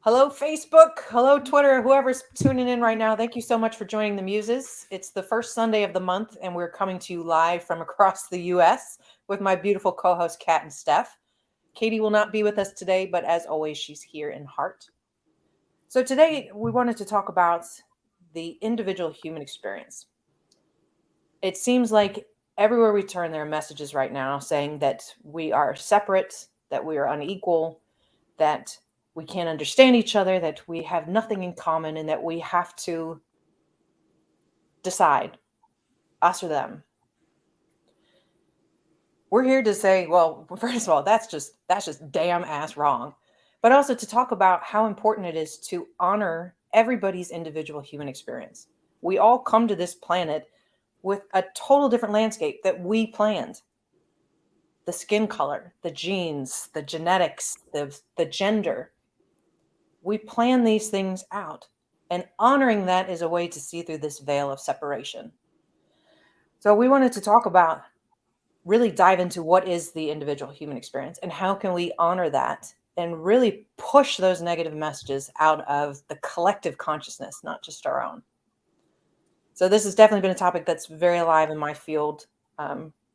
Hello, Facebook. Hello, Twitter. Whoever's tuning in right now, thank you so much for joining the Muses. It's the first Sunday of the month, and we're coming to you live from across the U.S. with my beautiful co-host, Kat and Steph. Katie will not be with us today, but as always, she's here in heart. So today, we wanted to talk about the individual human experience. It seems like everywhere we turn, there are messages right now saying that we are separate, that we are unequal, that we can't understand each other, that we have nothing in common, and that we have to decide us or them. We're here to say, well, first of all, that's just damn ass wrong. But also to talk about how important it is to honor everybody's individual human experience. We all come to this planet with a total different landscape that we planned. The skin color, the genes, the genetics, the gender. We plan these things out. And honoring that is a way to see through this veil of separation. So we wanted to talk about, really dive into what is the individual human experience and how can we honor that and really push those negative messages out of the collective consciousness, not just our own. So this has definitely been a topic that's very alive in my field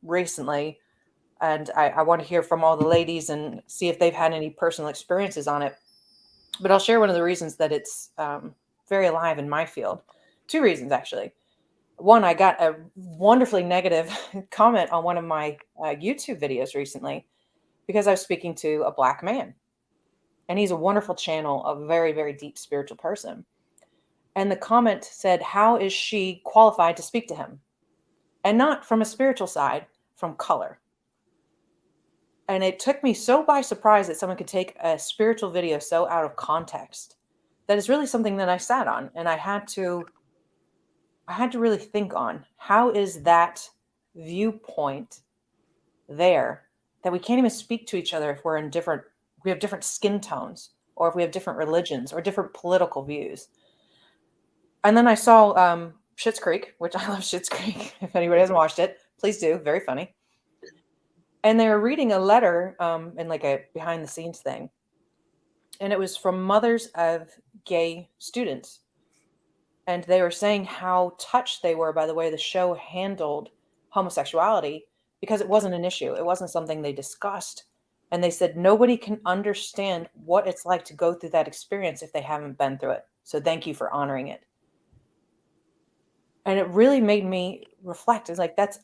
recently. And I want to hear from all the ladies and see if they've had any personal experiences on it. But I'll share one of the reasons that it's very alive in my field. Two reasons, actually. One, I got a wonderfully negative comment on one of my YouTube videos recently because I was speaking to a Black man. And he's a wonderful channel, a very, very deep spiritual person. And the comment said, how is she qualified to speak to him? And not from a spiritual side, from color. And it took me so by surprise that someone could take a spiritual video so out of context. That is really something that I sat on, and I had to really think on, how is that viewpoint there that we can't even speak to each other if we have different skin tones, or if we have different religions or different political views. And then I saw Schitt's Creek, which I love Schitt's Creek. If anybody hasn't watched it, please do. Very funny. And they were reading a letter in like a behind the scenes thing. And it was from mothers of gay students. And they were saying how touched they were by the way the show handled homosexuality because it wasn't an issue. It wasn't something they discussed. And they said nobody can understand what it's like to go through that experience if they haven't been through it. So thank you for honoring it. And it really made me reflect. It's like, that's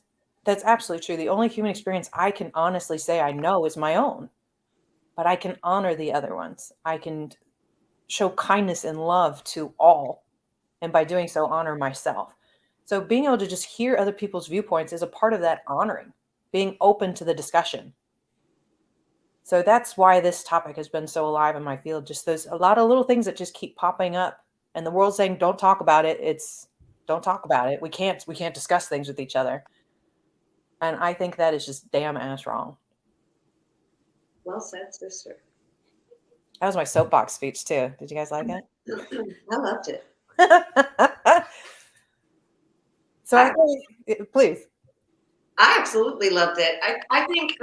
absolutely true. The only human experience I can honestly say I know is my own. But I can honor the other ones. I can show kindness and love to all. And by doing so, honor myself. So being able to just hear other people's viewpoints is a part of that honoring, being open to the discussion. So that's why this topic has been so alive in my field. Just there's a lot of little things that just keep popping up. And the world's saying, don't talk about it. Don't talk about it. We can't discuss things with each other. And I think that is just damn ass wrong. Well said, sister. That was my soapbox speech too. Did you guys like it? I loved it. So I think, please. I absolutely loved it. I think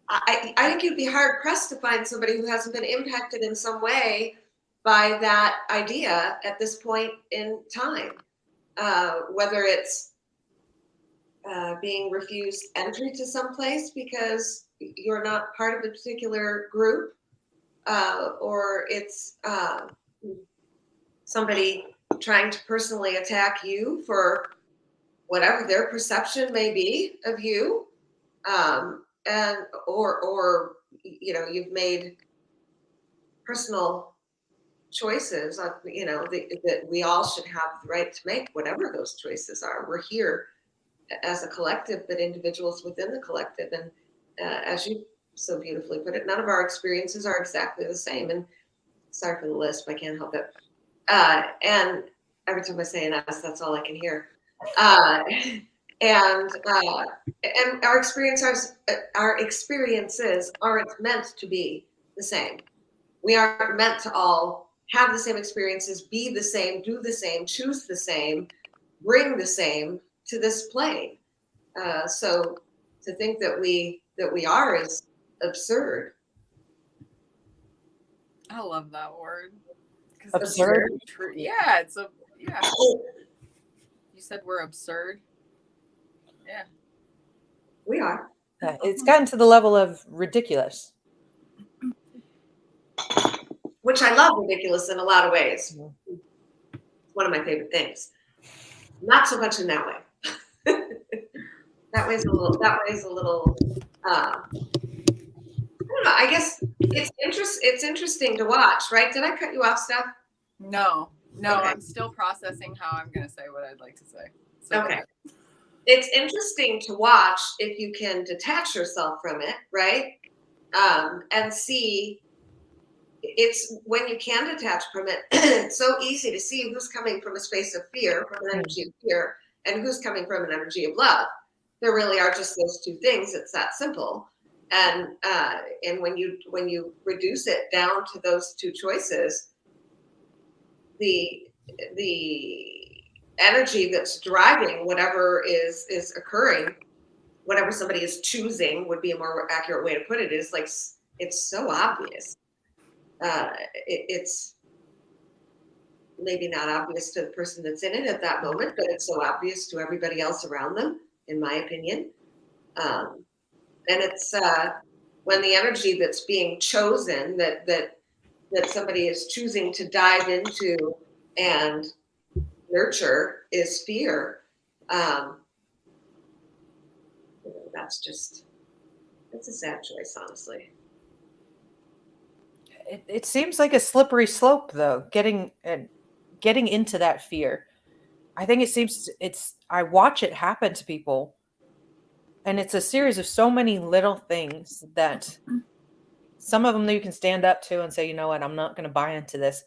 I think you'd be hard pressed to find somebody who hasn't been impacted in some way by that idea at this point in time. Whether it's being refused entry to some place because you're not part of a particular group, or it's somebody trying to personally attack you for whatever their perception may be of you, and or you've made personal choices, that we all should have the right to make whatever those choices are. We're here as a collective, but individuals within the collective, and as you so beautifully put it, none of our experiences are exactly the same. And sorry for the lisp, I can't help it. And every time I say an S, that's all I can hear. And our experiences aren't meant to be the same. We aren't meant to all have the same experiences, be the same, do the same, choose the same, bring the same to this plane. So to think that we are is absurd. I love that word because it's Absurd. very true. Yeah, yeah. You said we're absurd. Yeah. We are, Yeah, it's gotten to the level of ridiculous. which I love ridiculous in a lot of ways. Mhm. It's one of my favorite things. Not so much in that way. That way's a little. That way's a little. I don't know. I guess it's interesting to watch, right? Did I cut you off, Steph? No, Okay. I'm still processing how I'm going to say what I'd like to say. So Okay. It's interesting to watch if you can detach yourself from it, right? And see. It's when you can detach from it. It's so easy to see who's coming from a space of fear, from an energy of fear, and who's coming from an energy of love. There really are just those two things. It's that simple. And when you reduce it down to those two choices, the the energy that's driving whatever is occurring, whatever somebody is choosing would be a more accurate way to put it, is like it's so obvious. It's maybe not obvious to the person that's in it at that moment, but it's so obvious to everybody else around them, in my opinion. And it's when the energy that's being chosen, that somebody is choosing to dive into and nurture, is fear. Um, that's a sad choice, honestly. It seems like a slippery slope, though. Getting into that fear. I think it's. I watch it happen to people, and it's a series of so many little things that some of them you can stand up to and say, you know what, I'm not going to buy into this,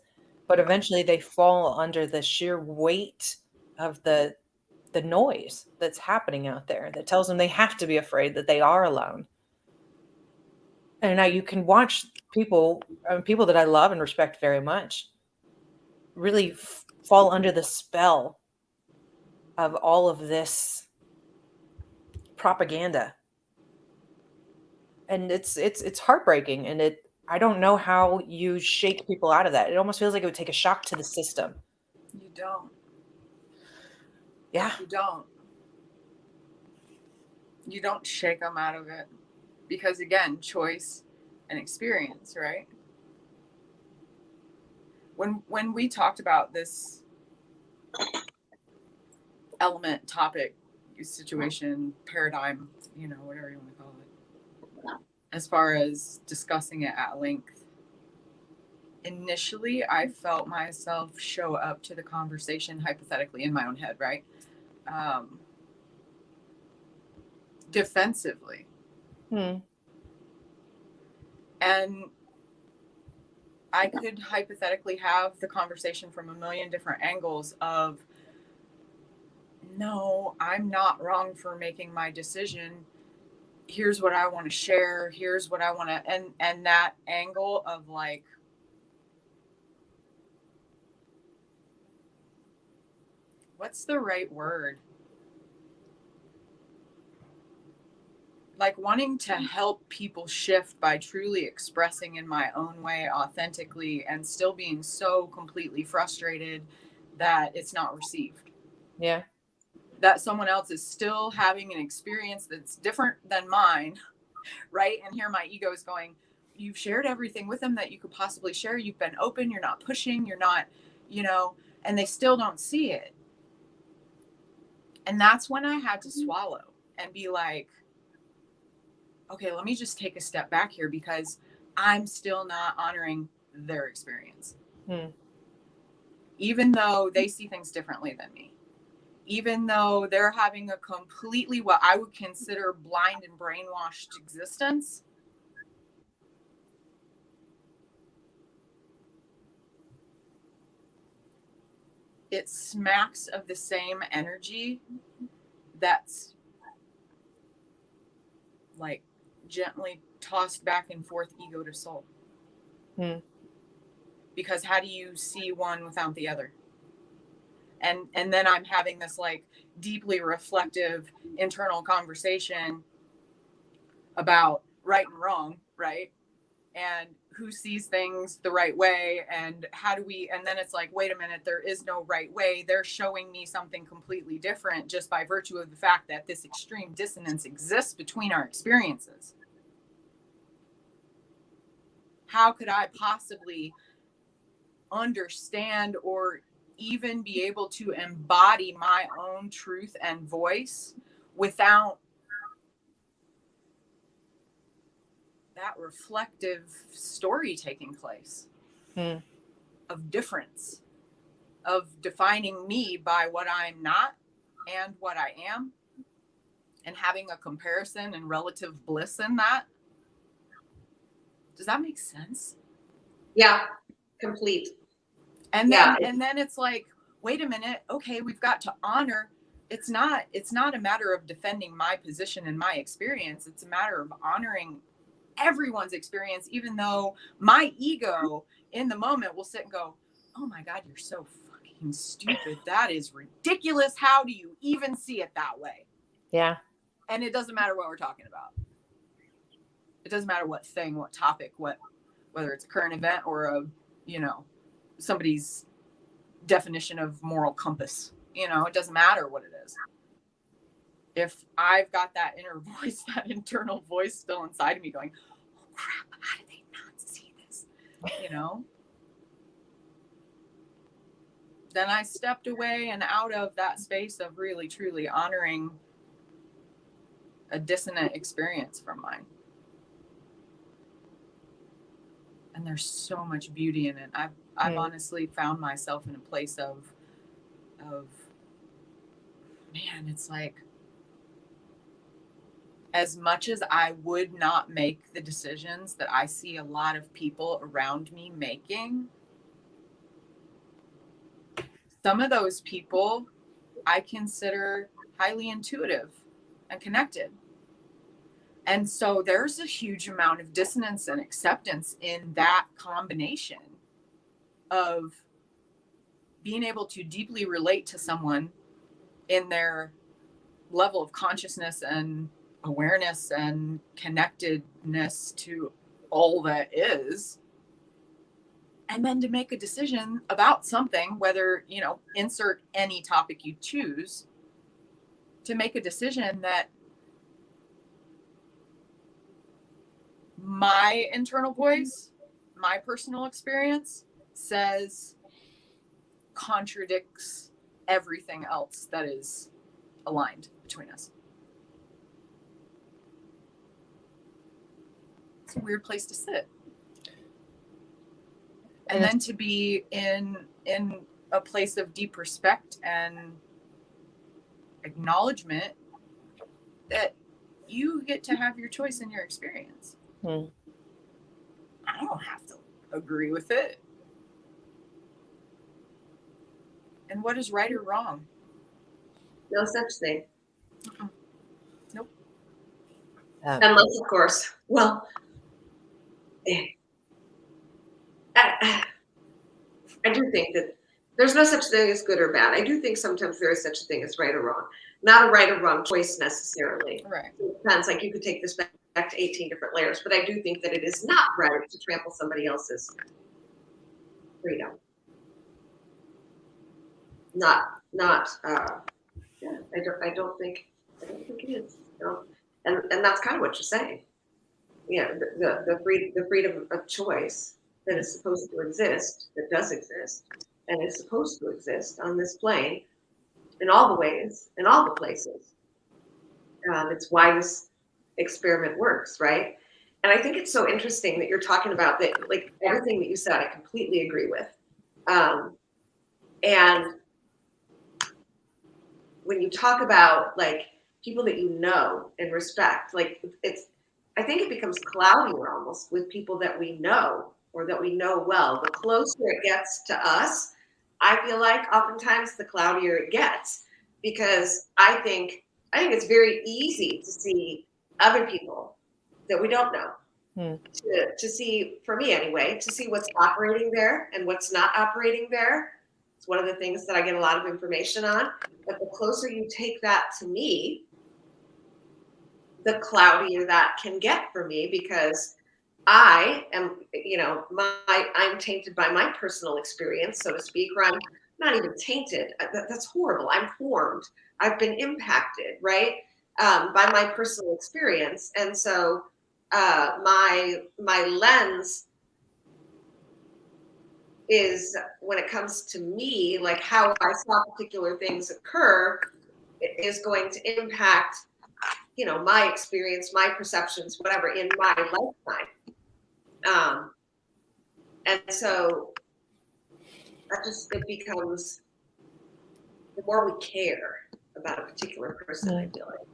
but eventually they fall under the sheer weight of the noise that's happening out there that tells them they have to be afraid, that they are alone. And now you can watch people, people that I love and respect very much, really fall under the spell of all of this propaganda, and it's heartbreaking, and I don't know how you shake people out of that. It almost feels like it would take a shock to the system. You don't. Yeah. You don't. You don't shake them out of it because, again, choice and experience, right? When we talked about this element, topic, situation, paradigm, whatever you want to call it, as far as discussing it at length, initially I felt myself show up to the conversation hypothetically in my own head, right? Defensively. And I could hypothetically have the conversation from a million different angles of, no, I'm not wrong for making my decision. Here's what I want to share. Here's what I want to, and that angle of like, what's the right word? Like wanting to help people shift by truly expressing in my own way authentically, and still being so completely frustrated that it's not received. Yeah. That someone else is still having an experience that's different than mine, right? And here my ego is going, you've shared everything with them that you could possibly share. You've been open. You're not pushing. You're not, and they still don't see it. And that's when I had to swallow and be like, okay, let me just take a step back here, because I'm still not honoring their experience. Even though they see things differently than me, even though they're having a completely what I would consider blind and brainwashed existence. It smacks of the same energy that's like gently tossed back and forth, ego to soul. Because how do you see one without the other? And then I'm having this like deeply reflective internal conversation about right and wrong, right? and who sees things the right way, and how do we, and then it's like, wait a minute, there is no right way. They're showing me something completely different just by virtue of the fact that this extreme dissonance exists between our experiences. How could I possibly understand or even be able to embody my own truth and voice without that reflective story taking place of difference, of defining me by what I'm not and what I am, and having a comparison and relative bliss in that? Does that make sense? Yeah, complete. And then it's like, wait a minute, okay, we've got to honor. It's not a matter of defending my position and my experience. It's a matter of honoring everyone's experience, even though my ego in the moment will sit and go, oh my God, you're so fucking stupid. That is ridiculous. How do you even see it that way? Yeah. And it doesn't matter what we're talking about. It doesn't matter what thing, what topic, whether it's a current event or somebody's definition of moral compass. It doesn't matter what it is. If I've got that inner voice, that internal voice still inside of me going, oh crap, how did they not see this? Then I stepped away and out of that space of really, truly honoring a dissonant experience from mine. And there's so much beauty in it. I've honestly found myself in a place of man, it's like, as much as I would not make the decisions that I see a lot of people around me making, some of those people I consider highly intuitive and connected. And so there's a huge amount of dissonance and acceptance in that combination of being able to deeply relate to someone in their level of consciousness and awareness and connectedness to all that is, and then to make a decision about something, whether, insert any topic you choose, to make a decision that my internal voice, my personal experience says contradicts everything else that is aligned between us. It's a weird place to sit. And then to be in a place of deep respect and acknowledgement that you get to have your choice in your experience. I don't have to agree with it. And what is right or wrong? No such thing. Nope. Unless, of course, I do think that there's no such thing as good or bad. I do think sometimes there is such a thing as right or wrong. Not a right or wrong choice necessarily. Right. It depends. Like, you could take this back to 18 different layers, but I do think that it is not right to trample somebody else's freedom. I don't think it is. And that's kind of what you're saying. The freedom of choice that is supposed to exist, that does exist, and is supposed to exist on this plane in all the ways, in all the places. It's why this experiment works, right? And I think it's so interesting that you're talking about that, like, everything that you said, I completely agree with. And when you talk about, like, people that you know and respect, like, I think it becomes cloudier almost with people that we know or that we know well. The closer it gets to us, I feel like oftentimes the cloudier it gets, because I think it's very easy to see other people that we don't know. To see, for me anyway, to see what's operating there and what's not operating there. It's one of the things that I get a lot of information on. But the closer you take that to me, the cloudier that can get for me, because I am, I'm tainted by my personal experience, so to speak, or I'm not even tainted. That's horrible. I'm formed. I've been impacted, right, by my personal experience, and so my lens is, when it comes to me, like how I saw particular things occur, is going to impact, my experience, my perceptions, whatever, in my lifetime. And so it becomes, the more we care about a particular person, I feel like,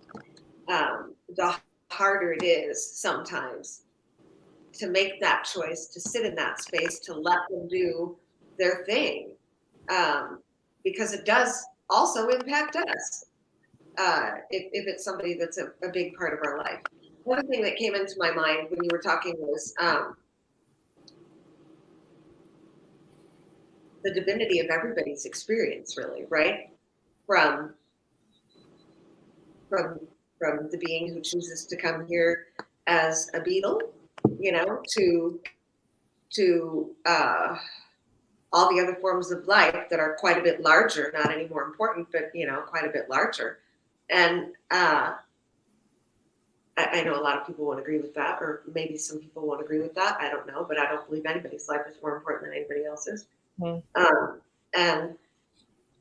the harder it is sometimes to make that choice, to sit in that space, to let them do their thing, because it does also impact us, if it's somebody that's a big part of our life. One thing that came into my mind when you were talking was the divinity of everybody's experience, really, right? From the being who chooses to come here as a beetle, to all the other forms of life that are quite a bit larger, not any more important, but quite a bit larger. And I know a lot of people won't agree with that, or maybe some people won't agree with that. I don't know, but I don't believe anybody's life is more important than anybody else's. And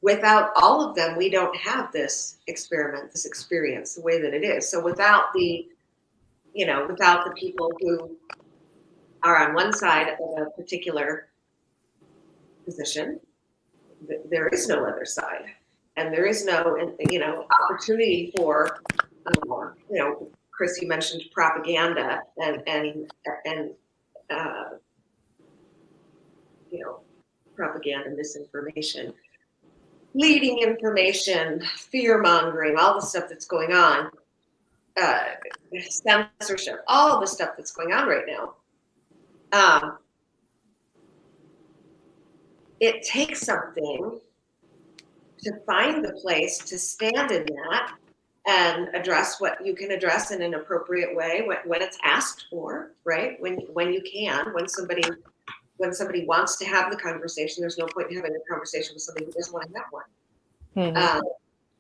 without all of them, we don't have this experiment, this experience, the way that it is. So without the people who are on one side of a particular position, there is no other side, and there is no, opportunity for, Chris, you mentioned propaganda and propaganda, misinformation, leading information, fear mongering, all the stuff that's going on, censorship, all of the stuff that's going on right now. It takes something to find the place to stand in that and address what you can address in an appropriate way when it's asked for, right? When you can, when somebody wants to have the conversation. There's no point in having a conversation with somebody who doesn't want to have one,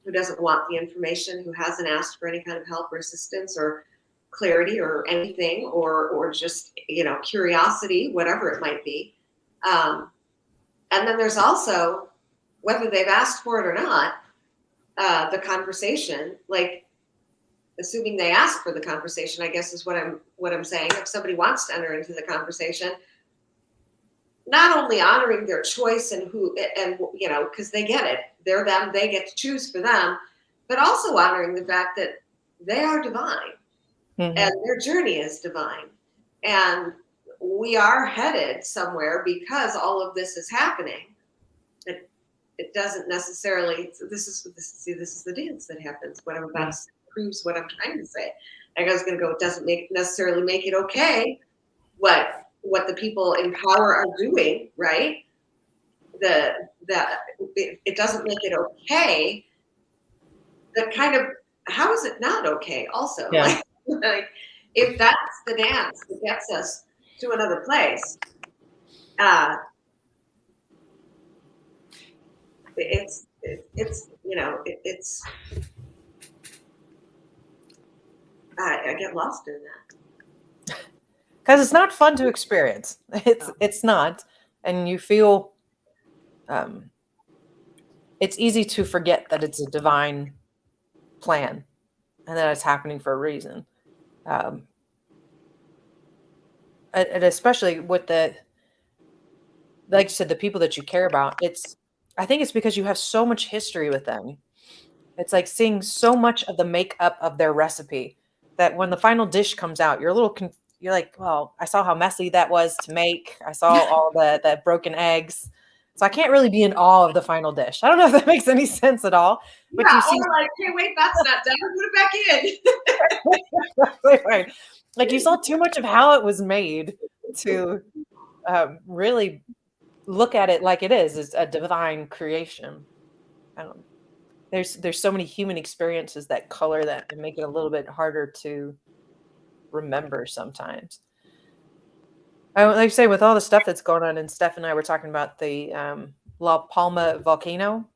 who doesn't want the information, who hasn't asked for any kind of help or assistance or clarity or anything, or just curiosity, whatever it might be. And then there's also, whether they've asked for it or not, the conversation, like assuming they ask for the conversation, I guess is what I'm saying. If somebody wants to enter into the conversation, not only honoring their choice and because they get it, they're them, they get to choose for them, but also honoring the fact that they are divine, and their journey is divine, and we are headed somewhere because all of this is happening. It doesn't necessarily. This is the dance that happens. What I'm about to say proves what I'm trying to say. I was going to go. It doesn't necessarily make it okay what the people in power are doing, right? It doesn't make it okay. The kind of, how is it not okay? Also, like if that's the dance that gets us to another place, it's I get lost in that. Because it's not fun to experience. It's not. And you feel it's easy to forget that it's a divine plan and that it's happening for a reason. And especially with like you said, the people that you care about, I think it's because you have so much history with them. It's like seeing so much of the makeup of their recipe that when the final dish comes out, you're a little you're like, well, I saw how messy that was to make. I saw all the broken eggs. So I can't really be in awe of the final dish. I don't know if that makes any sense at all. But Yeah, you see, or like, hey, wait, that's not done. Put it back in. right. Like you saw too much of how it was made to really look at it like it is as a divine creation. There's so many human experiences that color that and make it a little bit harder to remember sometimes. I would like to say, with all the stuff that's going on, and Steph and I were talking about the La Palma volcano,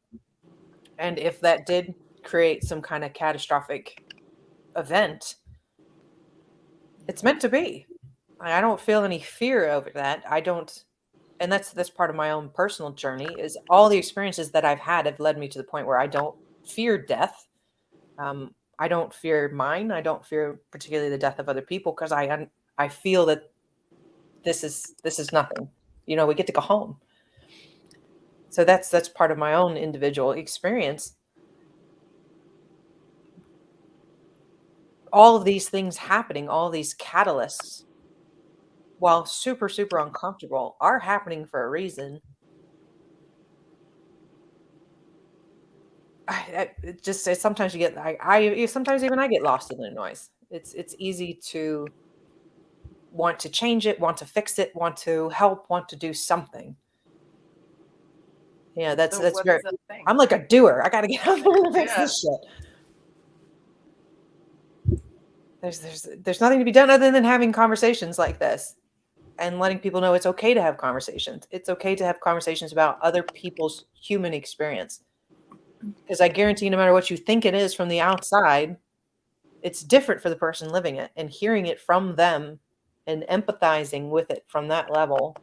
and if that did create some kind of catastrophic event, it's meant to be. I don't feel any fear over that. I don't, and that's part of my own personal journey. Is all the experiences that I've had have led me to the point where I don't fear death. I don't fear mine. I don't fear particularly the death of other people, because I feel that this is nothing. We get to go home. So that's part of my own individual experience. All of these things happening, all these catalysts, while super, super uncomfortable, are happening for a reason. It's sometimes you get, sometimes even I get lost in the noise. It's easy to want to change it, want to fix it, want to help, want to do something. Yeah, that's So what very. is the thing? I'm like a doer. I got to get out there and fix this shit. There's nothing to be done other than having conversations like this and letting people know it's okay to have conversations. It's okay to have conversations about other people's human experience. Because I guarantee no matter what you think it is from the outside, it's different for the person living it, and hearing it from them and empathizing with it from that level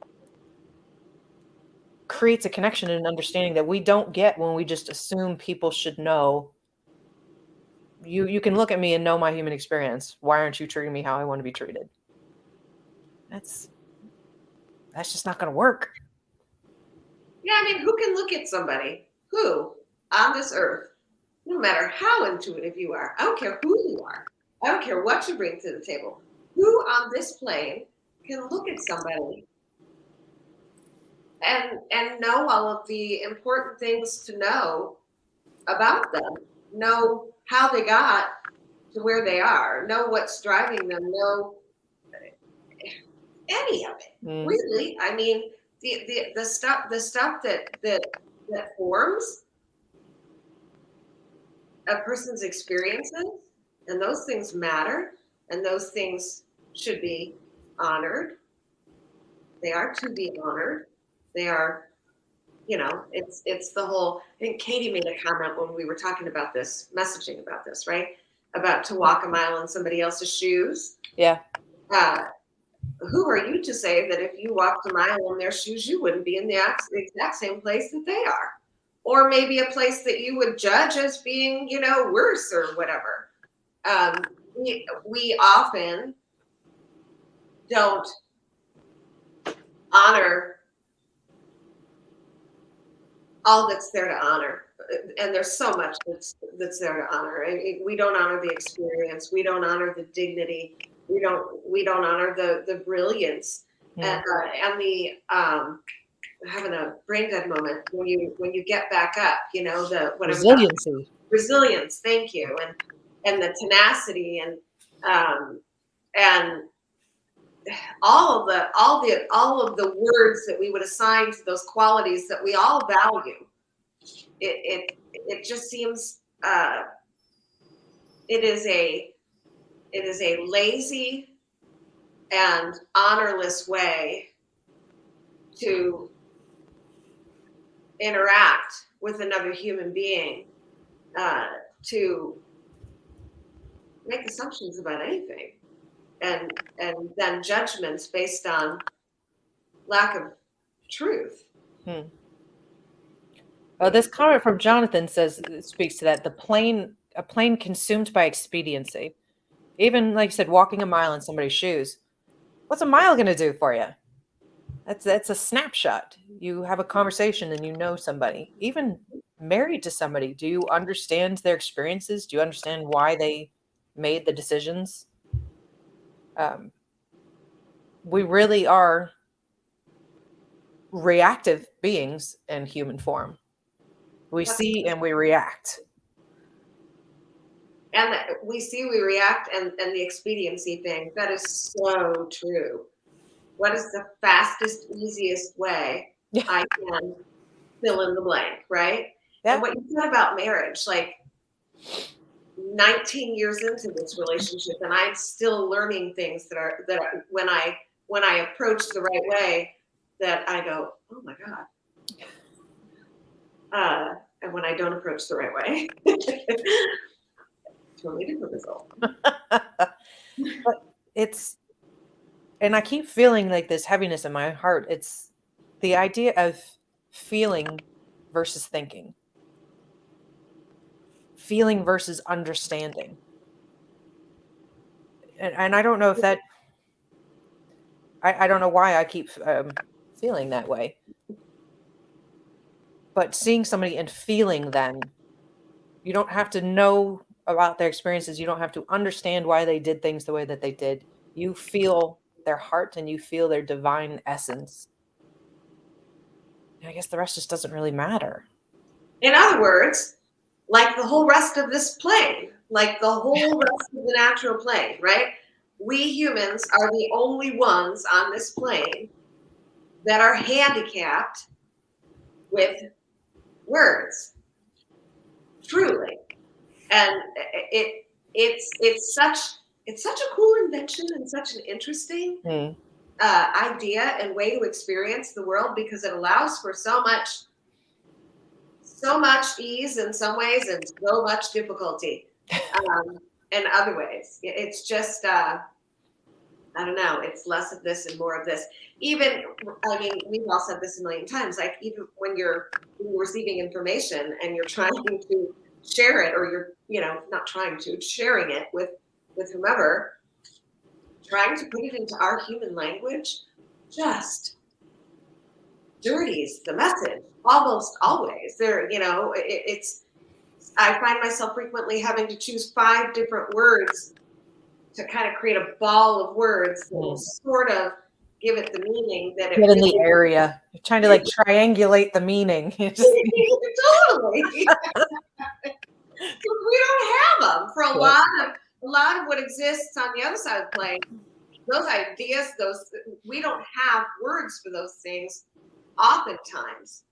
creates a connection and an understanding that we don't get when we just assume people should know. You can look at me and know my human experience. Why aren't you treating me how I want to be treated? That's just not going to work. Yeah, I mean, who can look at somebody who on this earth, no matter how intuitive you are, I don't care who you are, I don't care what you bring to the table, who on this plane can look at somebody and know all of the important things to know about them, know how they got to where they are, know what's driving them, know any of it. Really. I mean, the stuff that forms a person's experiences, and those things matter, and those things should be honored. They are to be honored. They are, it's the whole. I think Katie made a comment when we were talking about this, messaging about this, right? About to walk a mile in somebody else's shoes. Yeah. Who are you to say that if you walked a mile in their shoes, you wouldn't be in the exact same place that they are? Or maybe a place that you would judge as being, worse or whatever. We often don't honor all that's there to honor. And there's so much that's there to honor. We don't honor the experience. We don't honor the dignity. We don't honor the brilliance and the having a brain dead moment when you get back up. The whatever resilience. Thank you, and the tenacity and all of the words that we would assign to those qualities that we all value. It just seems it is a lazy and honorless way to interact with another human being, to make assumptions about anything, and then judgments based on lack of truth. This comment from Jonathan speaks to that. A plane consumed by expediency. Even like you said, walking a mile in somebody's shoes. What's a mile going to do for you? That's a snapshot. You have a conversation and you know somebody. Even married to somebody, do you understand their experiences? Do you understand why they made the decisions? We really are reactive beings in human form. We see and we react. And we see, we react, and the expediency thing, that is so true. What is the fastest, easiest way I can fill in the blank, right? Yeah. And what you said about marriage, like 19 years into this relationship, and I'm still learning things that when I when I approach the right way that I go, oh my God. And when I don't approach the right way, totally different result. But it's, and I keep feeling like this heaviness in my heart. It's the idea of feeling versus thinking, feeling versus understanding. And I don't know if that, I don't know why I keep feeling that way. But seeing somebody and feeling them, you don't have to know about their experiences. You don't have to understand why they did things the way that they did. You feel their heart and you feel their divine essence. And I guess the rest just doesn't really matter. In other words, like the whole rest of this plane, like the whole rest of the natural plane, right? We humans are the only ones on this plane that are handicapped with words, truly. And it's such a cool invention and such an interesting idea and way to experience the world, because it allows for so much ease in some ways and so much difficulty in other ways. It's just I don't know, it's less of this and more of this. Even, I mean, we've all said this a million times, like even when you're receiving information and you're trying to share it, or you're, not trying to, sharing it with whomever, trying to put it into our human language just dirties the message almost always. I find myself frequently having to choose 5 different words to kind of create a ball of words that will sort of give it the meaning that it Get in the area. You're trying to like triangulate the meaning. Totally. We don't have them for a lot of what exists on the other side of the plane. Those ideas, we don't have words for those things oftentimes.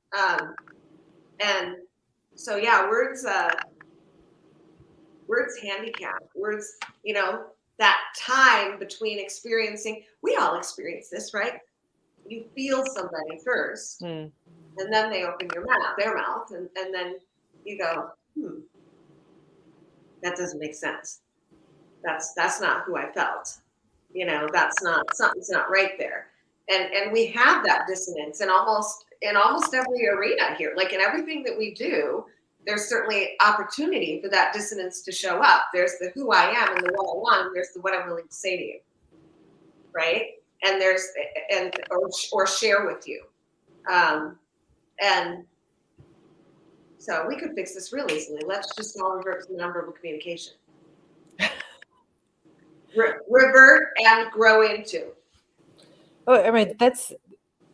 And so yeah, words handicap, words, that time between experiencing, we all experience this, right? You feel somebody first, and then they open their mouth, and then you go, that doesn't make sense. That's not who I felt. That's not, something's not right there. And we have that dissonance in almost every arena here. Like in everything that we do, there's certainly opportunity for that dissonance to show up. There's the who I am and the what I want, and there's the what I'm willing to say to you, right? And there's or share with you, and so we could fix this real easily. Let's just all revert to nonverbal communication. Revert and grow into. Oh, I mean, that's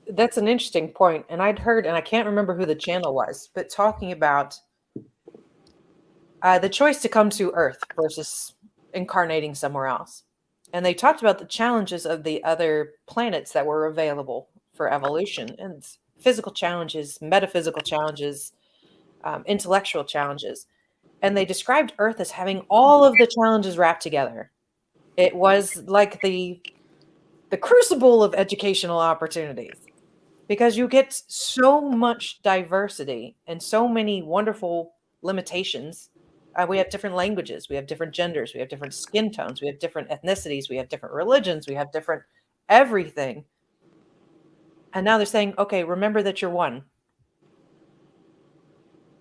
an interesting point. And I'd heard, and I can't remember who the channel was, but talking about the choice to come to Earth versus incarnating somewhere else. And they talked about the challenges of the other planets that were available for evolution, and physical challenges, metaphysical challenges, intellectual challenges. And they described Earth as having all of the challenges wrapped together. It was like the crucible of educational opportunities, because you get so much diversity and so many wonderful limitations. We have different languages, we have different genders, we have different skin tones, we have different ethnicities, we have different religions, we have different everything. And now they're saying, okay, remember that you're one.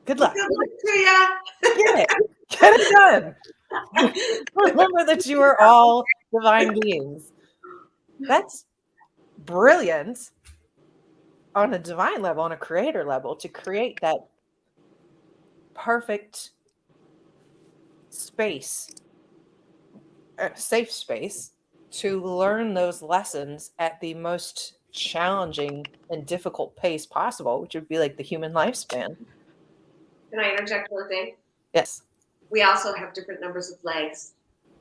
Good luck. Good luck to ya. Get it done. Remember that you are all divine beings. That's brilliant on a divine level, on a creator level, to create that perfect space, safe space, to learn those lessons at the most challenging and difficult pace possible, which would be like the human lifespan. Can I interject one thing? Yes. We also have different numbers of legs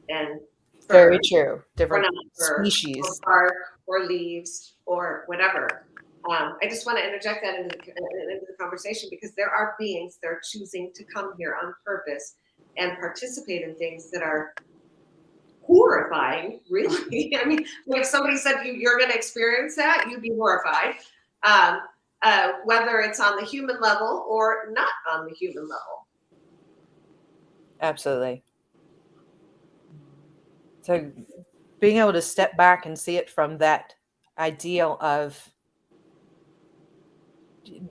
and fur, very true. Different fur, species, or bark, or leaves, or whatever. I just want to interject that into the conversation, because there are beings that are choosing to come here on purpose and participate in things that are horrifying, really. I mean, if somebody said to you, you're going to experience that, you'd be horrified. Um, whether it's on the human level or not on the human level. Absolutely. So being able to step back and see it from that ideal of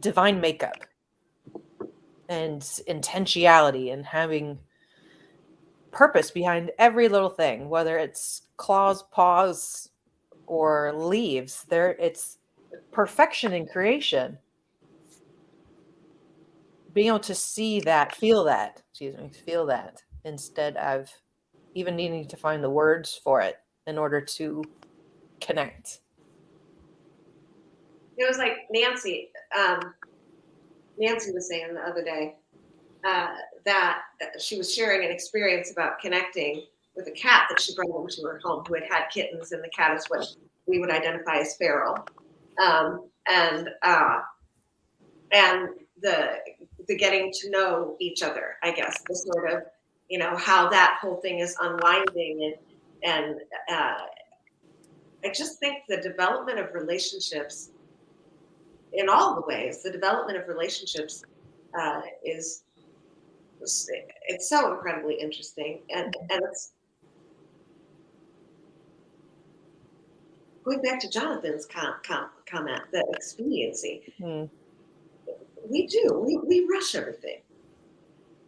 divine makeup and intentionality and having purpose behind every little thing, whether it's claws, paws, or leaves, it's perfection in creation. Being able to see that, feel that instead of even needing to find the words for it in order to connect. It was like Nancy was saying the other day that she was sharing an experience about connecting with a cat that she brought into her home who had kittens, and the cat is what we would identify as feral. And the getting to know each other, I guess, the sort of, how that whole thing is unwinding, and I just think the development of relationships, in all the ways, the development of relationships it's so incredibly interesting, and it's going back to Jonathan's comment, the expediency. We rush everything.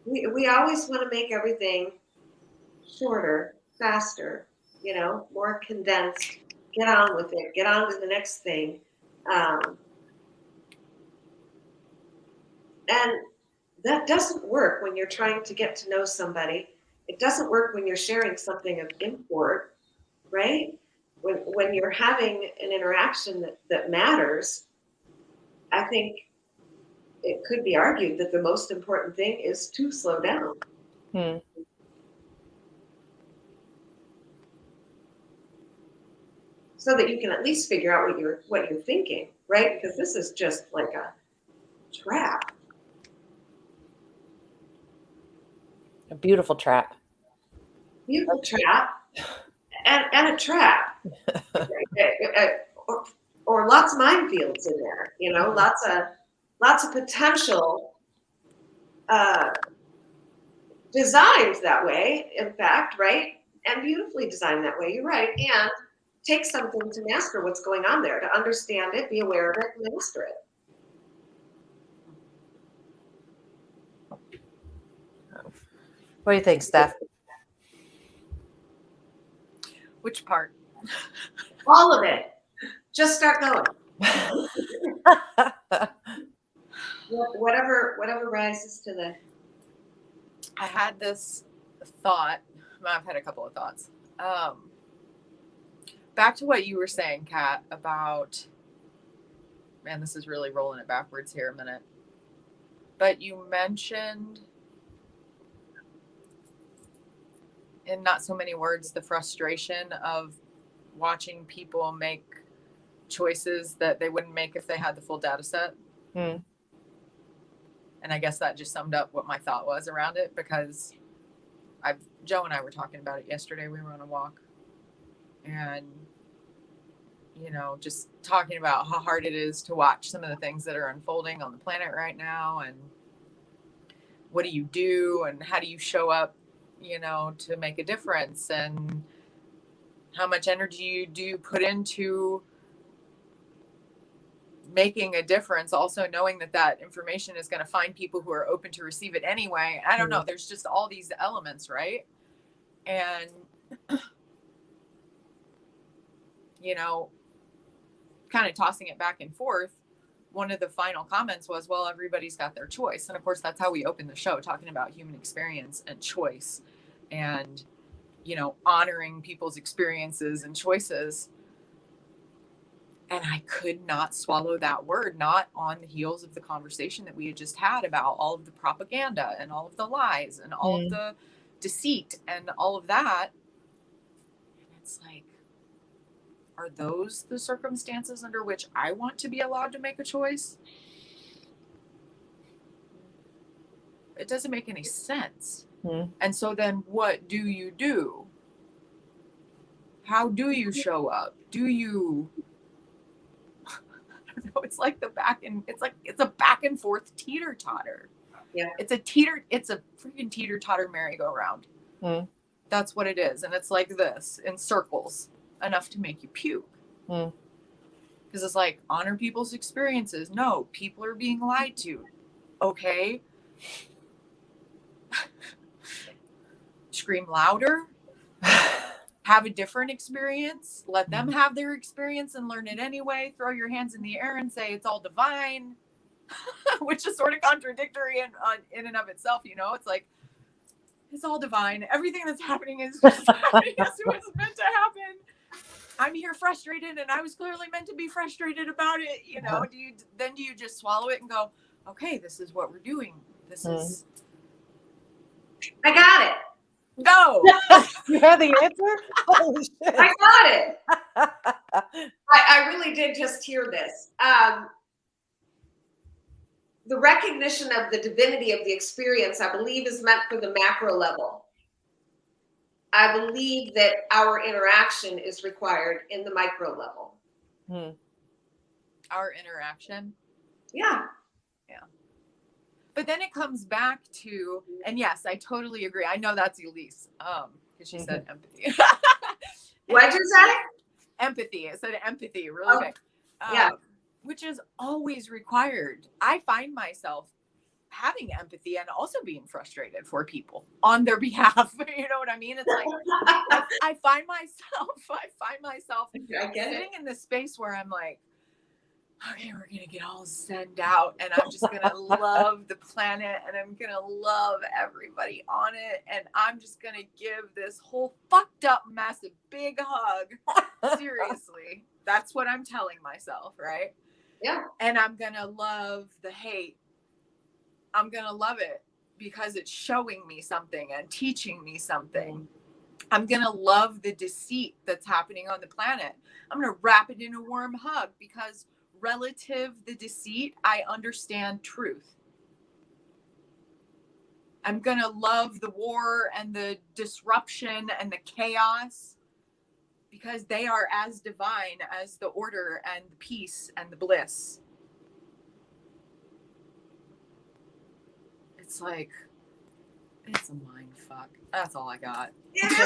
We always want to make everything shorter, faster, more condensed. Get on with it. Get on to the next thing. And that doesn't work when you're trying to get to know somebody. It doesn't work when you're sharing something of import, right? When you're having an interaction that matters, I think it could be argued that the most important thing is to slow down. So that you can at least figure out what you're thinking, right? Because this is just like a trap. A beautiful trap. Beautiful trap. And a trap. or lots of minefields in there, lots of potential designed that way, in fact, right? And beautifully designed that way, you're right. And take something to master what's going on there, to understand it, be aware of it, and master it. What do you think, Steph? Which part? All of it. Just start going. Whatever rises to the. I had this thought. I've had a couple of thoughts. Back to what you were saying, Kat, about, man, this is really rolling it backwards here a minute. But you mentioned, in not so many words, the frustration of watching people make choices that they wouldn't make if they had the full data set. And I guess that just summed up what my thought was around it, because Joe and I were talking about it yesterday. We were on a walk, and just talking about how hard it is to watch some of the things that are unfolding on the planet right now, and what do you do, and how do you show up, to make a difference, and how much energy do you put into making a difference, also knowing that information is going to find people who are open to receive it anyway. I don't know. There's just all these elements, right? And, kind of tossing it back and forth. One of the final comments was, well, everybody's got their choice. And of course, that's how we open the show, talking about human experience and choice, and, honoring people's experiences and choices. And I could not swallow that word, not on the heels of the conversation that we had just had about all of the propaganda and all of the lies and all of the deceit and all of that. And it's like, are those the circumstances under which I want to be allowed to make a choice? It doesn't make any sense. And so then what do you do? How do you show up? Do you, I don't know, it's like it's a back and forth teeter totter. Yeah. It's a freaking teeter totter merry-go-round. Mm. That's what it is. And it's like this in circles, enough to make you puke. Mm. Because it's like, honor people's experiences. No, people are being lied to. Okay. Scream louder. Have a different experience. Let them have their experience and learn it anyway. Throw your hands in the air and say it's all divine, which is sort of contradictory in and of itself. You know, it's like, it's all divine. Everything that's happening is just happening as it was meant to happen. I'm here frustrated, and I was clearly meant to be frustrated about it. You know, do you just swallow it and go, okay, this is what we're doing. This is. I got it. Go. You have the answer? Holy shit. I got it. I really did just hear this. The recognition of the divinity of the experience, I believe, is meant for the macro level. I believe that our interaction is required in the micro level. Our interaction. Yeah. But then it comes back to, and yes, I totally agree. I know that's Elise, because she said empathy. What'd you say? Empathy. It said empathy, really big. Yeah. Which is always required. I find myself having empathy and also being frustrated for people on their behalf. You know what I mean? It's like, I find myself sitting in this space where I'm like, okay, we're going to get all zen out, and I'm just going to love the planet, and I'm going to love everybody on it. And I'm just going to give this whole fucked up mess a big hug. Seriously. That's what I'm telling myself. Right. Yeah. And I'm going to love the hate. I'm going to love it because it's showing me something and teaching me something. I'm going to love the deceit that's happening on the planet. I'm going to wrap it in a warm hug because relative the deceit, I understand truth. I'm going to love the war and the disruption and the chaos because they are as divine as the order and the peace and the bliss. It's like, it's a mind fuck. That's all I got. It is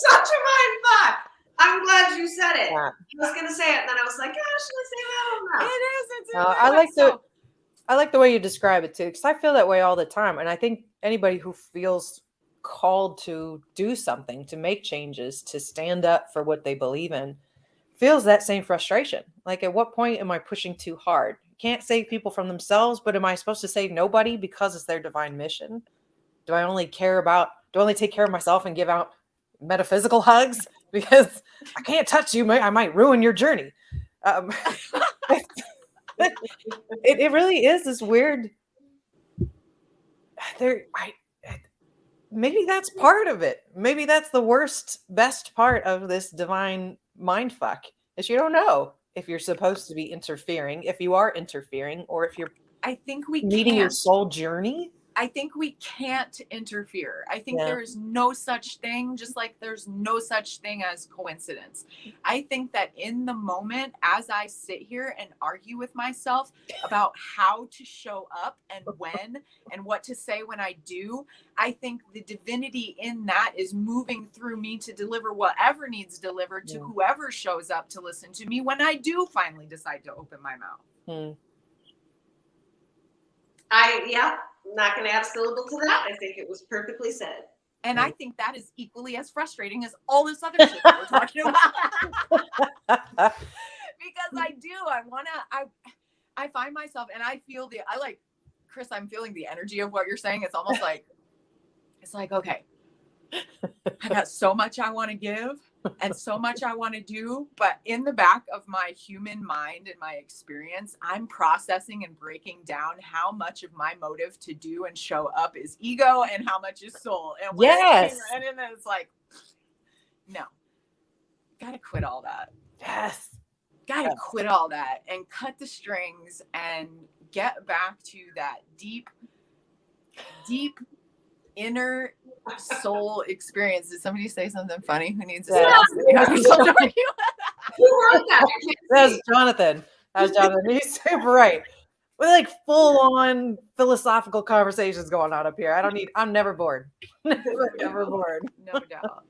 such a mind fuck. I'm glad you said it. Yeah. I was going to say it, and then I was like, should I say that or not? It is. It's I like the way you describe it too, because I feel that way all the time. And I think anybody who feels called to do something, to make changes, to stand up for what they believe in, feels that same frustration. Like, at what point am I pushing too hard? Can't save people from themselves, but am I supposed to save nobody because it's their divine mission? Do I only take care of myself and give out metaphysical hugs because I can't touch you? I might ruin your journey. It really is this weird. Maybe that's part of it. Maybe that's the best part of this divine mindfuck is you don't know if you're supposed to be interfering, if you are interfering, or if you're meeting your soul journey. I think we can't interfere. I think there is no such thing, just like there's no such thing as coincidence. I think that in the moment, as I sit here and argue with myself about how to show up and when and what to say when I do, I think the divinity in that is moving through me to deliver whatever needs delivered to whoever shows up to listen to me when I do finally decide to open my mouth. I'm not going to add a syllable to that. I think it was perfectly said. And I think that is equally as frustrating as all this other shit that we're talking about. Because I find myself, and I feel Chris, I'm feeling the energy of what you're saying. It's almost like, okay, I got so much I want to give and so much I want to do, but in the back of my human mind and my experience, I'm processing and breaking down how much of my motive to do and show up is ego and how much is soul. And yes. And then it's like, no, gotta quit all that. Yes. Gotta quit all that and cut the strings and get back to that deep inner soul experience. Did somebody say something funny? Who needs to Yeah. say Who wrote that? I can't That was see. Jonathan. He's super right. We're like full on philosophical conversations going on up here. I'm never bored. Never bored. No doubt.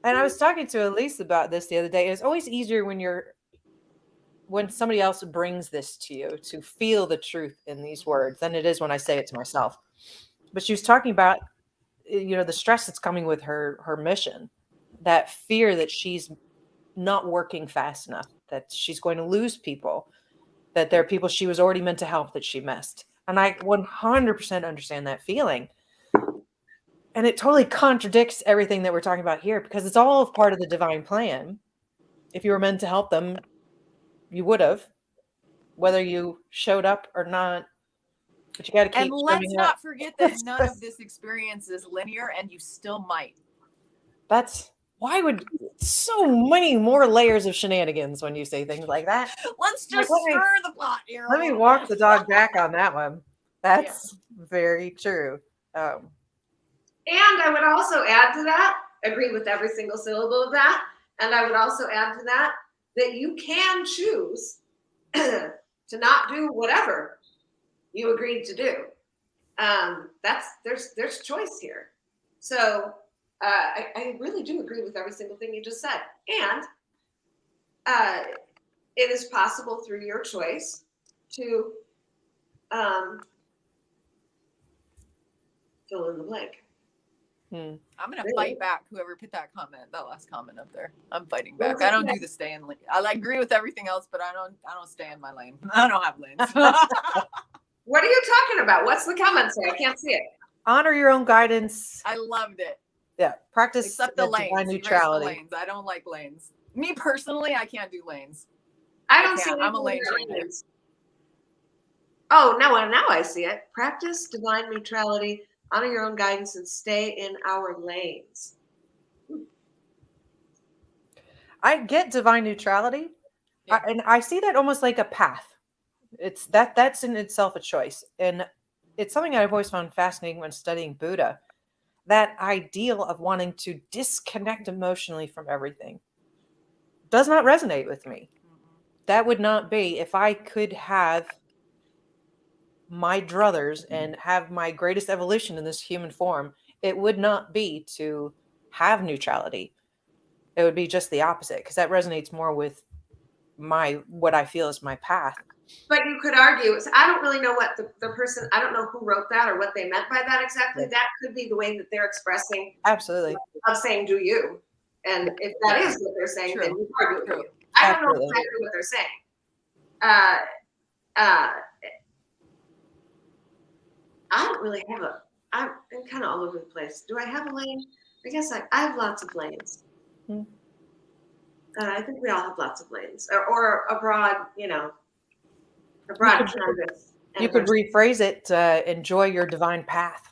And I was talking to Elise about this the other day. It's always easier when somebody else brings this to you to feel the truth in these words than it is when I say it to myself. But she was talking about, the stress that's coming with her mission, that fear that she's not working fast enough, that she's going to lose people, that there are people she was already meant to help that she missed. And I 100% understand that feeling. And it totally contradicts everything that we're talking about here, because it's all part of the divine plan. If you were meant to help them, you would have, whether you showed up or not. But you got to keep. And let's showing not up. forget that none of this experience is linear, and you still might. That's why would so many more layers of shenanigans when you say things like that. Let's just Like, stir the pot here. Let me walk the dog back on that one. That's very true. And I would also add to that, agree with every single syllable of that. And I would also add to that you can choose to not do whatever you agreed to do. There's choice here. So I really do agree with every single thing you just said. And it is possible through your choice to fill in the blank. I'm gonna fight back. Whoever put that last comment up there, I'm fighting back. I don't do the stay in lane. I agree with everything else, but I don't stay in my lane. I don't have lanes. What are you talking about? What's the comment say? I can't see it. Honor your own guidance. I loved it. Yeah, practice Except the lanes. divine neutrality. The lanes. I don't like lanes. Me personally, I can't do lanes. I don't see. I'm a lane changer. Oh no! Now I see it. Practice divine neutrality. Honor your own guidance and stay in our lanes. I get divine neutrality, and I see that almost like a path. It's that's in itself a choice, and it's something I've always found fascinating when studying Buddha. That ideal of wanting to disconnect emotionally from everything does not resonate with me. That would not be, if I could have my druthers and have my greatest evolution in this human form, it would not be to have neutrality. It would be just the opposite, because that resonates more with what I feel is my path. But you could argue, I don't really know what the person, I don't know who wrote that or what they meant by that exactly. That could be the way that they're expressing. Absolutely. Of saying, do you? And if that is what they're saying, then you are doing you. I don't know exactly what they're saying. I don't really have I'm kind of all over the place. Do I have a lane? I guess I have lots of lanes. I think we all have lots of lanes, or a broad, a broad canvas. You could rephrase it, enjoy your divine path.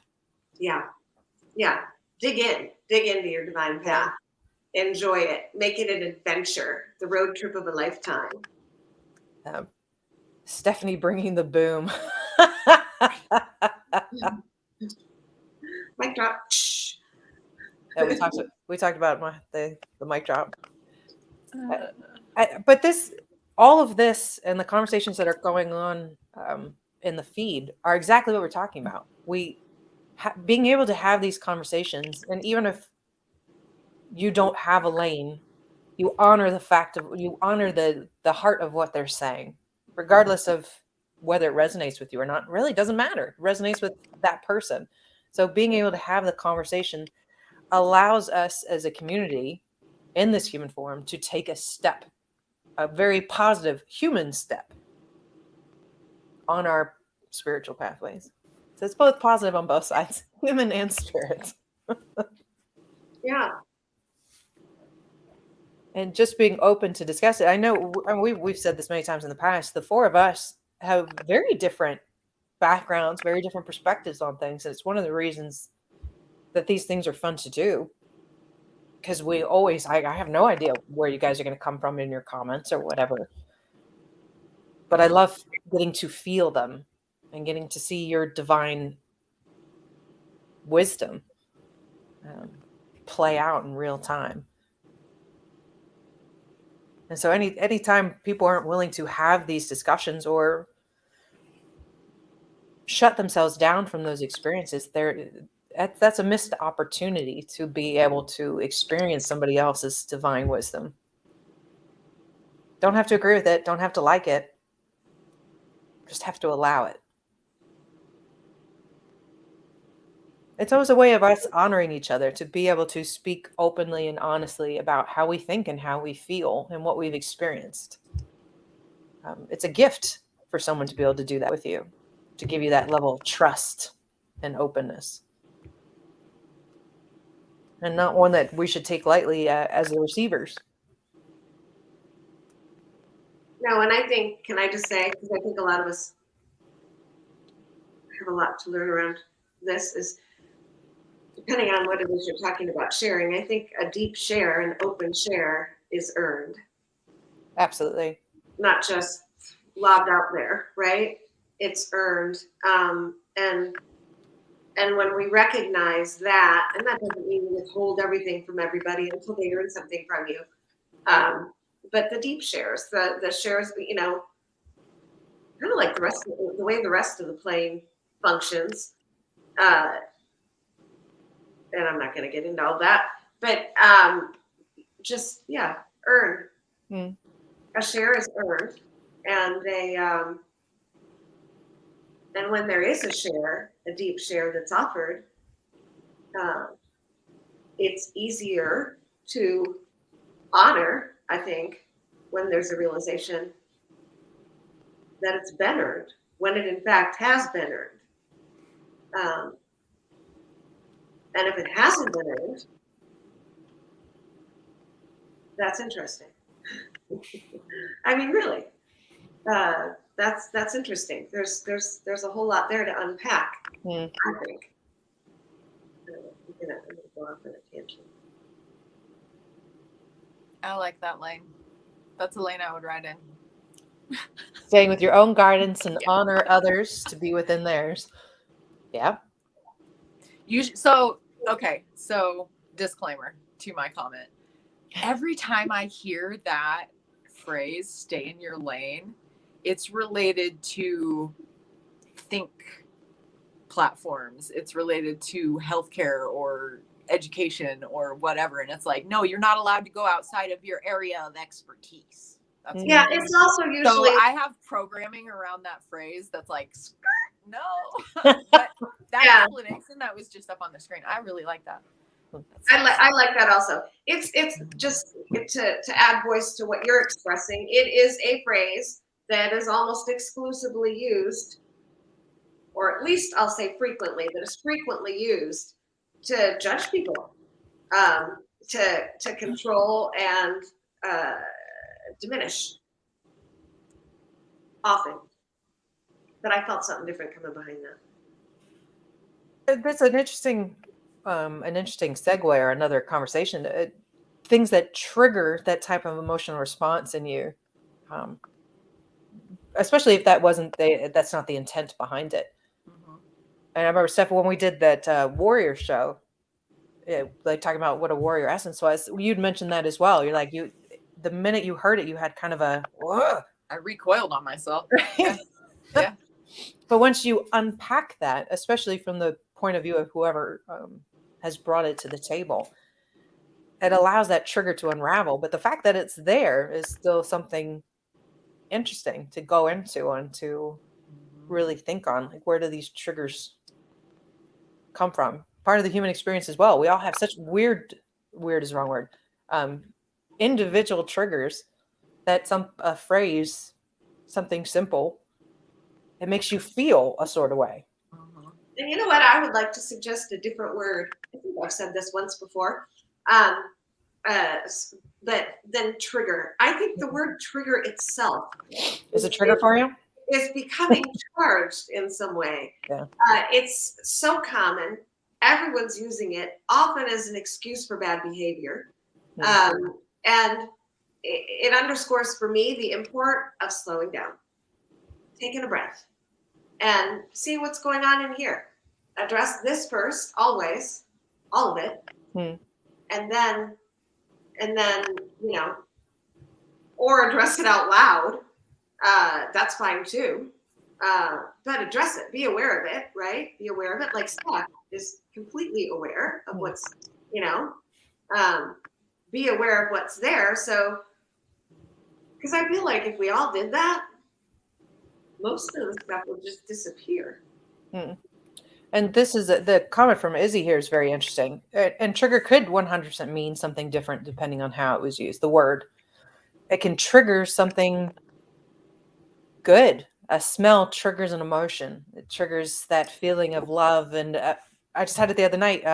Yeah. Dig into your divine path. Enjoy it. Make it an adventure, the road trip of a lifetime. Stephanie bringing the boom. Mic drop. Yeah, we talked about the mic drop. But all of this and the conversations that are going on in the feed are exactly what we're talking about. Being able to have these conversations, and even if you don't have a lane, you honor the heart of what they're saying, regardless of whether it resonates with you or not. It really doesn't matter. It resonates with that person. So being able to have the conversation allows us as a community in this human form to take a very positive human step on our spiritual pathways. So it's both positive on both sides, human and spirit. Yeah. And just being open to discuss it. I know we've said this many times in the past. The four of us have very different backgrounds, very different perspectives on things. And it's one of the reasons that these things are fun to do. Because I have no idea where you guys are going to come from in your comments or whatever. But I love getting to feel them and getting to see your divine wisdom play out in real time. And so anytime people aren't willing to have these discussions or shut themselves down from those experiences, that's a missed opportunity to be able to experience somebody else's divine wisdom. Don't have to agree with it, don't have to like it, just have to allow it. It's always a way of us honoring each other, to be able to speak openly and honestly about how we think and how we feel and what we've experienced. It's a gift for someone to be able to do that with you, to give you that level of trust and openness. And not one that we should take lightly as the receivers. No, and I think, can I just say, because I think a lot of us have a lot to learn around this, is depending on what it is you're talking about sharing, I think a deep share, an open share is earned. Absolutely. Not just lobbed out there, right? It's earned. And when we recognize that, and that doesn't mean we withhold everything from everybody until they earn something from you. But the deep shares, the shares, kind of like the way the rest of the plane functions. And I'm not going to get into all that, but just earn. A share is earned, and and when there is a share, a deep share that's offered, it's easier to honor, I think, when there's a realization that it's been earned, when it in fact has been earned. And if it hasn't been earned, that's interesting. I mean, really, that's interesting. There's a whole lot there to unpack. I think. I'm gonna go off on a tangent. I like that lane. That's a lane I would ride in. Staying with your own guidance and honor others to be within theirs. Yeah. So disclaimer to my comment. Every time I hear that phrase, stay in your lane, it's related to think platforms. It's related to healthcare or education or whatever. And it's like, no, you're not allowed to go outside of your area of expertise. That's it's also usually. So I have programming around that phrase that's like, no. But that explanation that was just up on the screen, I really like that. I like that also. It's just to add voice to what you're expressing. It is a phrase that is almost exclusively used, or at least I'll say frequently, that is frequently used to judge people, to control and diminish. Often. But I felt something different coming behind that. That's an interesting segue or another conversation. Things that trigger that type of emotional response in you, especially if that's not the intent behind it. And I remember, Steph, when we did that warrior show, like talking about what a warrior essence was, you'd mentioned that as well. You're like, the minute you heard it, you had kind of a, whoa. I recoiled on myself. Right? Yeah. But once you unpack that, especially from the point of view of whoever has brought it to the table, it allows that trigger to unravel. But the fact that it's there is still something interesting to go into and to really think on. Like, where do these triggers come from? Part of the human experience as well. We all have such weird is the wrong word, individual triggers that a phrase, something simple, it makes you feel a sort of way. And you know what? I would like to suggest a different word. I think I've said this once before. But then trigger. I think the word trigger itself is a trigger for you. Is becoming charged in some way. Yeah. It's so common. Everyone's using it, often as an excuse for bad behavior. And it underscores for me the import of slowing down, taking a breath, and seeing what's going on in here. address this first, always, all of it, and then or address it out loud. That's fine too. But address it. Be aware of it, right? Be aware of it. Like Steph is completely aware of what's, be aware of what's there. So, because I feel like if we all did that, most of the stuff would just disappear. And this is the comment from Izzy here is very interesting. And trigger could 100% mean something different depending on how it was used. The word, it can trigger something good. A smell triggers an emotion. It triggers that feeling of love. And I just had it the other night.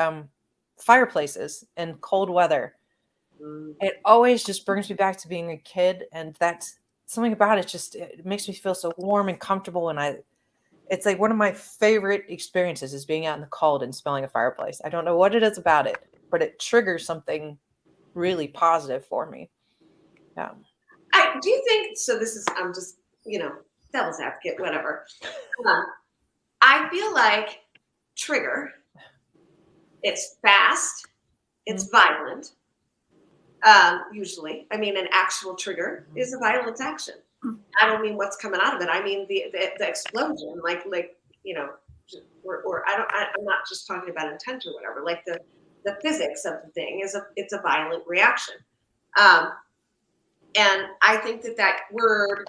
Fireplaces and cold weather. It always just brings me back to being a kid, and that's something about it. It makes me feel so warm and comfortable, and it's like one of my favorite experiences is being out in the cold and smelling a fireplace. I don't know what it is about it, but it triggers something really positive for me. I do think so. This is I'm just devil's advocate, whatever. I feel like trigger. It's fast. It's violent. Usually, I mean, an actual trigger is a violent action. I don't mean what's coming out of it. I mean the explosion, like or I'm not just talking about intent or whatever. Like the physics of the thing it's a violent reaction, and I think that word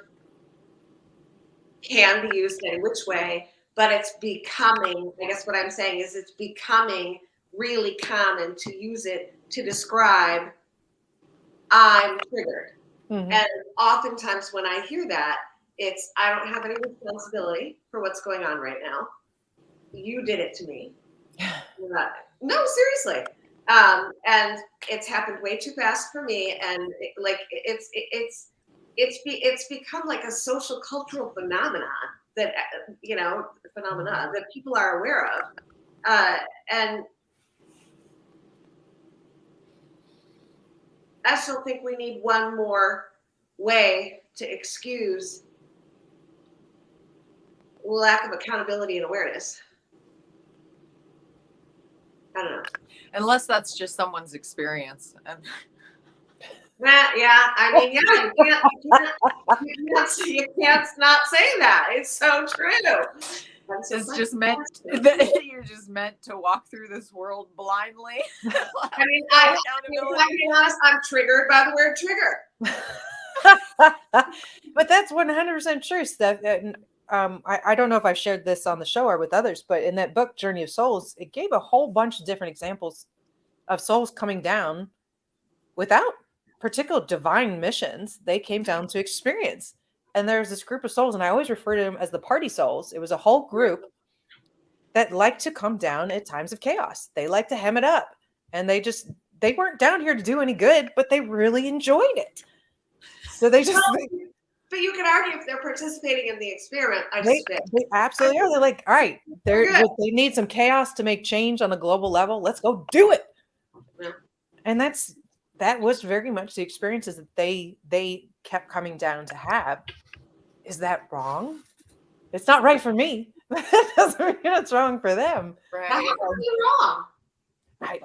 can be used any which way, but it's becoming. I guess what I'm saying is it's becoming really common to use it to describe I'm triggered. And oftentimes when I hear that, it's I don't have any responsibility for what's going on right now. You did it to me. No, seriously. And it's happened way too fast for me. And it's become like a social cultural phenomenon that that people are aware of. And I still think we need one more way to excuse lack of accountability and awareness. I don't know. Unless that's just someone's experience. Yeah, I mean, yeah, you can't not say that. It's so true. It's just meant that you're just meant to walk through this world blindly. I mean, I'm being honest, I'm triggered by the word trigger. But that's 100% true, Steph. I don't know if I've shared this on the show or with others, but in that book, Journey of Souls, it gave a whole bunch of different examples of souls coming down without particular divine missions. They came down to experience. And there's this group of souls, and I always refer to them as the party souls. It was a whole group that liked to come down at times of chaos. They like to hem it up. And they weren't down here to do any good, but they really enjoyed it. So they just... But you could argue if they're participating in the experiment, they absolutely are. They're like, all right, they need some chaos to make change on a global level. Let's go do it. Yeah. And that was very much the experiences that they kept coming down to have. Is that wrong? It's not right for me. That doesn't mean it's wrong for them. Right. That can't be wrong.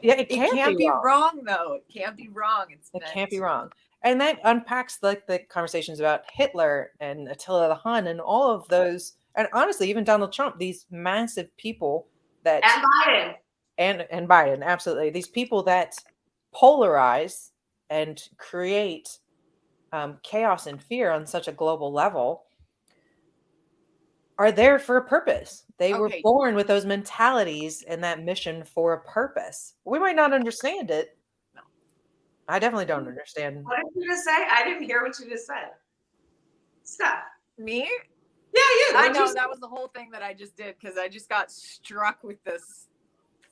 It can't be wrong, though. It can't be wrong. It can't be wrong. And that unpacks like the conversations about Hitler and Attila the Hun and all of those. And honestly, even Donald Trump, these massive people that... And Biden. And Biden, absolutely. These people that polarize and create chaos and fear on such a global level are there for a purpose. They were born with those mentalities and that mission for a purpose. We might not understand it. No, I definitely don't understand. What did you just say? I didn't hear what you just said. Steph. Me? Yeah, you. I know that was the whole thing that I just did because I just got struck with this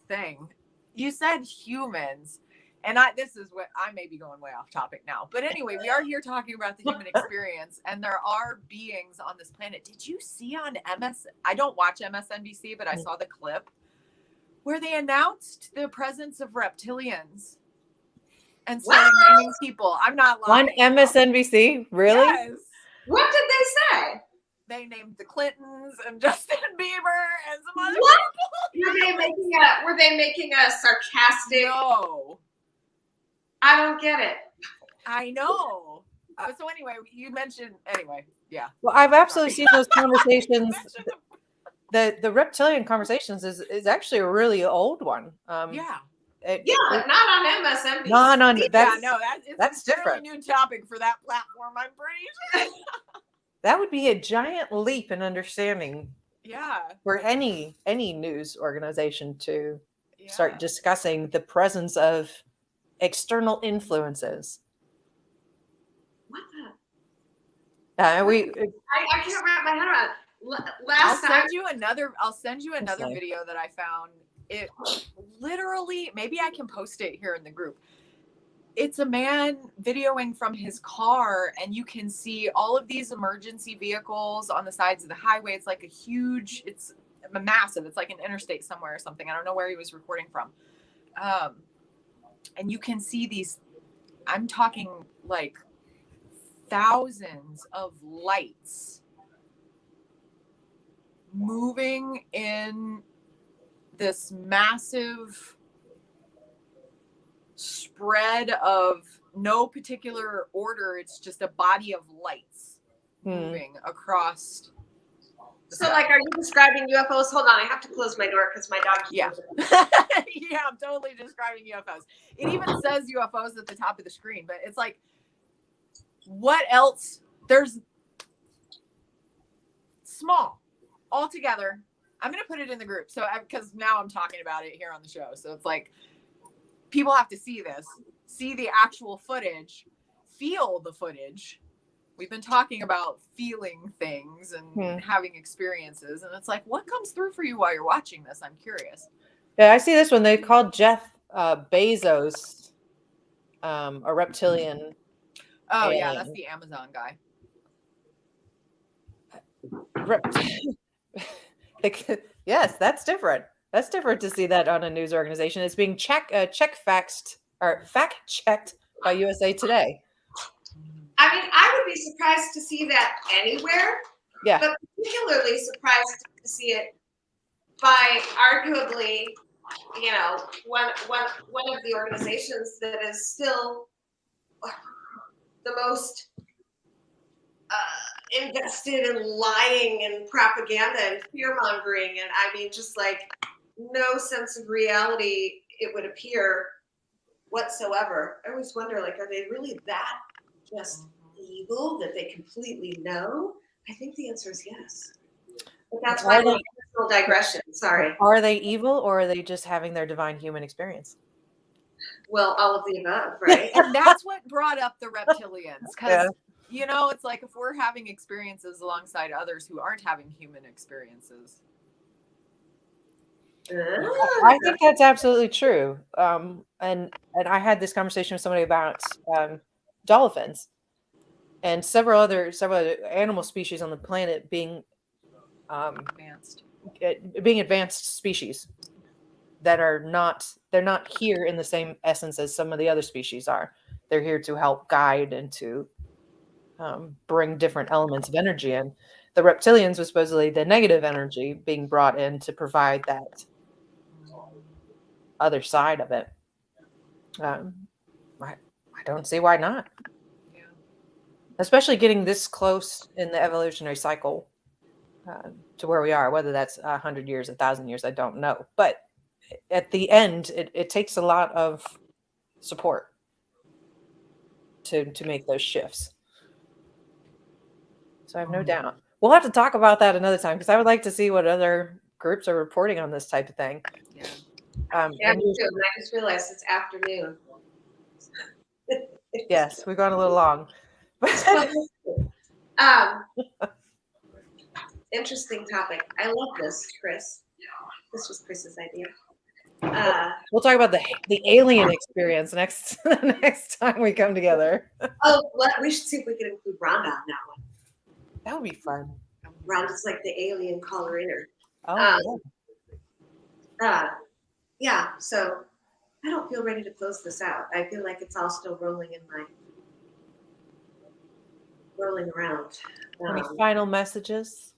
thing. You said humans. And this is what I may be going way off topic now. But anyway, we are here talking about the human experience, and there are beings on this planet. Did you see on I don't watch MSNBC, but I saw the clip where they announced the presence of reptilians and started naming people. I'm not lying. On MSNBC? Really? Yes. What did they say? they named the Clintons and Justin Bieber and some other What? people. Were they making a sarcastic? No. I don't get it. I know. But so anyway, you mentioned yeah. Well, I've absolutely seen those conversations. The reptilian conversations is actually a really old one. Yeah. Not on MSNBC. Not on that's different. a fairly new topic for that platform, I'm pretty sure. That would be a giant leap in understanding. Yeah. For any news organization to start discussing the presence of external influences. What the? I can't wrap my head around it. I'll send you another video that I found. It literally, maybe I can post it here in the group. It's a man videoing from his car, and you can see all of these emergency vehicles on the sides of the highway. It's like it's massive. It's like an interstate somewhere or something. I don't know where he was recording from. And you can see these, I'm talking like thousands of lights moving in this massive spread of no particular order. It's just a body of lights moving across. So, like, are you describing UFOs? Hold on, I have to close my door because my dog. Yeah. Yeah, I'm totally describing UFOs. It even says UFOs at the top of the screen, but it's like, what else? There's small all together. I'm going to put it in the group. So, because now I'm talking about it here on the show. So it's like, people have to see this, see the actual footage, feel the footage. We've been talking about feeling things and having experiences. And it's like, what comes through for you while you're watching this? I'm curious. Yeah, I see this one. They called Jeff Bezos a reptilian. Oh, yeah, that's the Amazon guy. Yes, that's different. That's different to see that on a news organization. It's being fact-checked by USA Today. I mean, I would be surprised to see that anywhere. Yeah. But particularly surprised to see it by arguably, one of the organizations that is still the most invested in lying and propaganda and fear mongering, and I mean, just like no sense of reality, it would appear, whatsoever. I always wonder, like, are they really that just evil that they completely know? I think the answer is yes. But that's my personal digression. Sorry. Are they evil, or are they just having their divine human experience? Well, all of the above, right? And that's what brought up the reptilians, because it's like, if we're having experiences alongside others who aren't having human experiences. I think that's absolutely true. And I had this conversation with somebody about dolphins and several other animal species on the planet being advanced species that they're not here in the same essence as some of the other species are. They're here to help guide and to bring different elements of energy in. The reptilians was supposedly the negative energy being brought in to provide that other side of it. I don't see why not. Yeah. Especially getting this close in the evolutionary cycle to where we are, whether that's 100 years, 1,000 years, I don't know. But at the end, it takes a lot of support to make those shifts. So I have no doubt. We'll have to talk about that another time, because I would like to see what other groups are reporting on this type of thing. Yeah. Me too. And I just realized it's afternoon. Yes, we've gone a little long. Interesting topic. I love this, Chris. This was Chris's idea. We'll talk about the alien experience next time we come together. We should see if we can include Rhonda on that one. That would be fun. Rhonda's like the alien caller-inner. Yeah, so I don't feel ready to close this out. I feel like it's all still rolling around. Any final messages?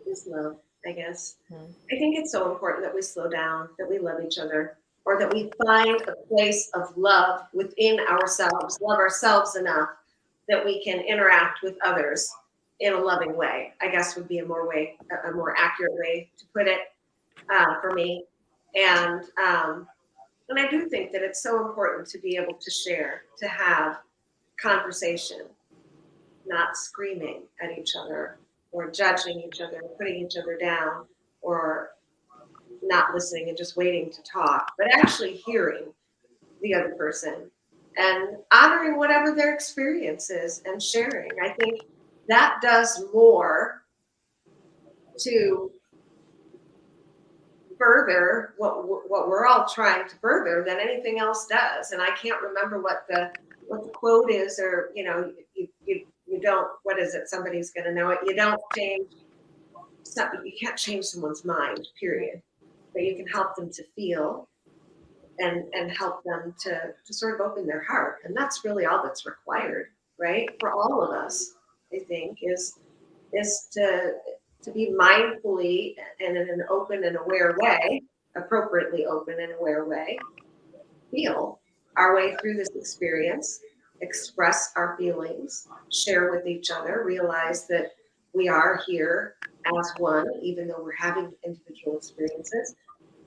Just love, I guess. Hmm. I think it's so important that we slow down, that we love each other, or that we find a place of love within ourselves, love ourselves enough that we can interact with others in a loving way, I guess would be a more accurate way to put it for me. And I do think that it's so important to be able to share, to have conversation, not screaming at each other or judging each other, putting each other down, or not listening and just waiting to talk, but actually hearing the other person and honoring whatever their experience is and sharing. I think that does more to further what we're all trying to further than anything else does. And I can't remember what the quote is, or you don't, what is it? Somebody's going to know it. You don't change something. You can't change someone's mind, period. But you can help them to feel and help them to sort of open their heart. And that's really all that's required, right? For all of us, I think, is to be mindfully and in an open and aware way, appropriately open and aware way, feel our way through this experience, express our feelings, share with each other, realize that we are here as one, even though we're having individual experiences,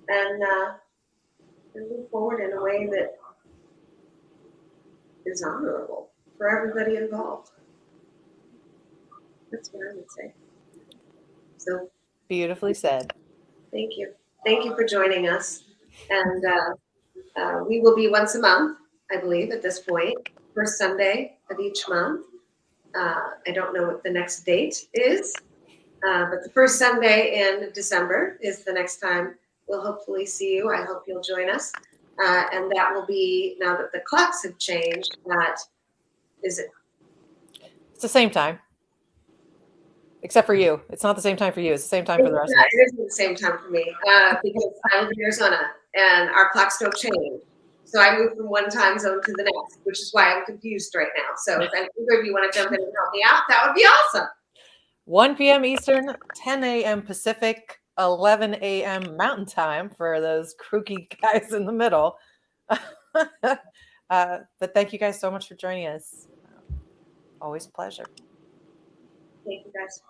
and move forward in a way that is honorable for everybody involved. That's what I would say. So Beautifully said. thank you. Thank you for joining us. And we will be once a month, I believe, at this point, first Sunday of each month. I don't know what the next date is, but the first Sunday in December is the next time we'll hopefully see you. I hope you'll join us. And that will be, now that the clocks have changed, is it? It's the same time. Except for you. It's not the same time for you. It's the same time for the rest of us. It isn't the same time for me because I live in Arizona and our clocks don't change. So I move from one time zone to the next, which is why I'm confused right now. So if either of you want to jump in and help me out, that would be awesome. 1 p.m. Eastern, 10 a.m. Pacific, 11 a.m. Mountain Time for those crooky guys in the middle. But thank you guys so much for joining us. Always a pleasure. Thank you guys.